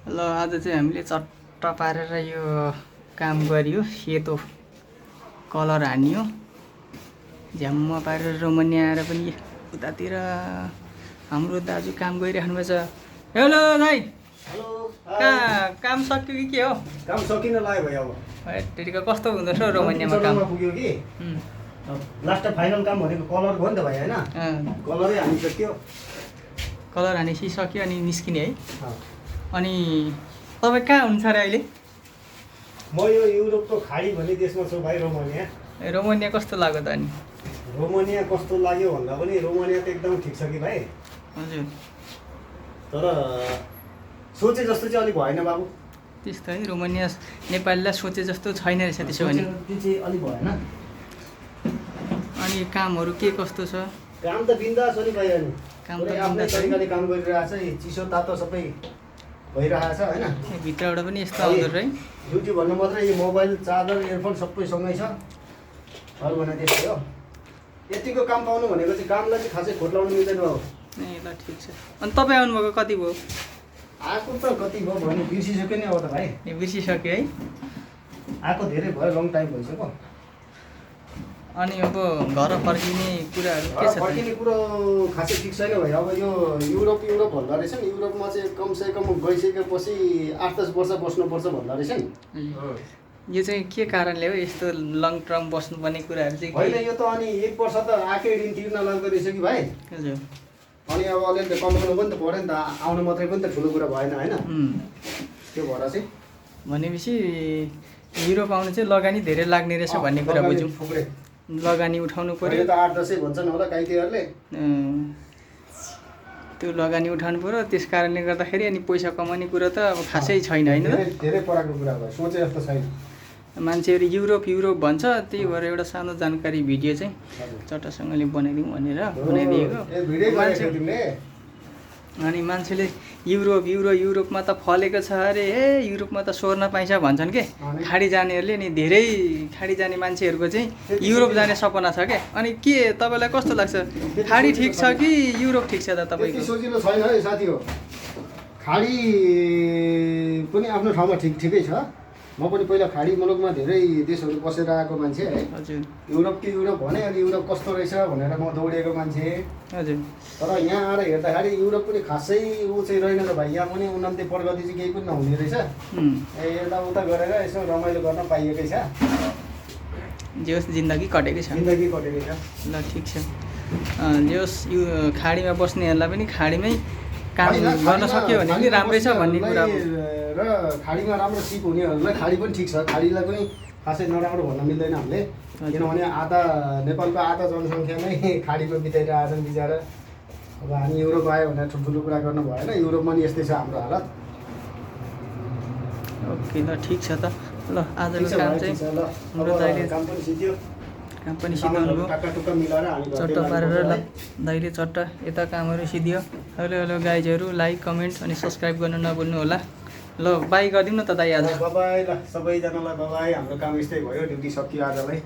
ल आज चाहिँ हामीले चट्ट पारेर यो काम गरियो। सेतो कलर हानियो, झ्याम्म पारेर रोमनी आएर पनि उतातिर हाम्रो दाजु काम गरिराख्नु भएको छ। हेलो दाइ, हेलो, काम सक्यो कि के हो? काम सकिन लाग्यो भाइ। अब त्यतिको कस्तो हुँदो रहेछ रोमनियामा काम? पुग्यो कि लास्ट फाइनल काम भनेको कलर भयो नि त भाइ, होइन? कलरै हानिसक्यो। कलर हानिसक्यो अनि निस्किने है। अनि तपाईँ कहाँ हुनुहुन्छ अरे अहिले? म यो युरोपको खाडी भन्ने देशमा छु भाइ, रोमानिया। रोमनिया कस्तो लाग्यो त अनि? रोमानिया कस्तो लाग्यो भन्दा पनि रोमानिया त एकदम ठिक छ कि भाइ। हजुर, तर सोचे जस्तो चाहिँ अलिक भएन बाबु। त्यस्तो है, रोमनिया नेपालीलाई सोचे जस्तो छैन रहेछ त्यसो भने। त्यो चाहिँ अलिक भएन। अनि कामहरू के कस्तो छ? काम त बिन्दास हो नि भाइ। अनि काम त आफ्नै बिन्दास हो। तरिकाले काम गरिरहेछ। चिसो तातो सबै भइरहेछ, होइन? भित्रबाट पनि यस्तो आउँदो रहेछ है। ड्युटी भन्नु मात्रै यो मोबाइल, चार्जर, इयरफोन सबै सँगै छ। अरू भने त्यस्तै हो। यतिको काम पाउनु भनेको चाहिँ कामलाई चाहिँ खासै खोट लाउनु मिल्दैन बाबु। ए ल ठिक छ। अनि तपाईँ आउनुभएको कति भयो? आएको त कति भयो भने बिर्सिसक्यो नि अब त भाइ। ए बिर्सिसक्यो है। आएको धेरै भयो, लङ टाइम भइसक्यो। अनि अब घर फर्किने कुराहरू के छ त? फर्किने कुरो खासै ठिक छैन भाइ। अब यो युरोप भन्दा रहेछ नि, युरोपमा चाहिँ कमसेकम गइसकेपछि 8-10 वर्ष बस्नुपर्छ भन्दा रहेछ नि। यो चाहिँ के कारणले हो यस्तो लङ टर्म बस्नुपर्ने कुराहरू चाहिँ? होइन, यो त अनि 1 वर्ष त आएकै ऋण तिर्न लाग्दो रहेछ कि भाइ। हजुर। अनि अब अलिअलि कमाउनु पनि त पऱ्यो नि त, आउनु मात्रै पनि त ठुलो कुरा भएन, होइन? त्यो भएर चाहिँ भनेपछि युरोप आउनु चाहिँ लगानी धेरै लाग्ने रहेछ भन्ने कुरा बुझ्यौँ। थुप्रै लगानी उठाउनु पर्यो। त 8-10 भन्छन् होला काइतीहरूले। त्यो लगानी उठाउनु पर्यो, त्यस कारणले गर्दाखेरि अनि पैसा कमाउने कुरा त अब खासै छैन, होइन? धेरै पराको कुरा भयो, सोचे जस्तो छैन। मान्छेहरू युरोप भन्छ, त्यही भएर एउटा सानो जानकारी भिडियो चाहिँ चट्टसँगले बनाइदिउँ भनेर बनाइदिएको। अनि मान्छेले युरोपमा त फलेको छ अरे, युरोपमा त स्वर्न पाइन्छ भन्छन् के खाडी जानेहरूले। नि धेरै खाडी जाने मान्छेहरूको चाहिँ युरोप जाने सपना छ क्या। अनि के तपाईँलाई कस्तो लाग्छ, खाडी ठिक छ कि युरोप ठिक छ त तपाईँको? सजिलो छैन है साथी हो। खाडी पनि आफ्नो ठाउँमा ठिकै छ। म पनि पहिला खाडी मुलुकमा धेरै देशहरू बसेर आएको मान्छे है। हजुर। युरोप भने अनि युरोप कस्तो रहेछ भनेर म दौडेको मान्छे। हजुर। तर यहाँ आएर हेर्दाखेरि युरोप पनि खासै ऊ चाहिँ रहेन र भाइ। यहाँ पनि उन्नति प्रगति चाहिँ केही पनि नहुने रहेछ। यताउता गरेर यसो रमाइलो गर्न पाइएकै छ। जे होस् जिन्दगी कटेकै छ। जिन्दगी कटेकै छ। ल ठिक छ। जे होस् यो खाडीमा बस्नेहरूलाई पनि खाडीमै काम गर्न सक्यो भने पनि राम्रै छ भन्ने कुरा हो। र खाडीमा राम्रो सिप हुनेहरूलाई खाडी पनि ठिक छ। खाडीलाई पनि खासै नराम्रो भन्न मिल्दैन हामीले। किनभने नेपालको आधा जनसङ्ख्या नै खाडीमा बिताएर आएछन् बिचरा। अब हामी युरोप आयो भनेर ठुल्ठुलो कुरा गर्नु भएन। युरोपमा नि यस्तै छ हाम्रो हालत। ओके ल ठिक छ त। ल आजको काम चाहिँ हाम्रो दाइले काम पनि सिक्यो। काम पनि सिकाउनु भयो। टक्का मिलाएर हामी चट्ट पारेर ल दाइले चट्ट यता कामहरू सिधियो। हेलो गाइजहरू, लाइक कमेन्ट अनि सब्सक्राइब गर्न नभुल्नु होला। ल बाई गरिदिउँ न त दाइ आज। बाई ल सबैजनालाई बाई। हाम्रो काम यस्तै भयो, ड्युटी सकियो आजलाई।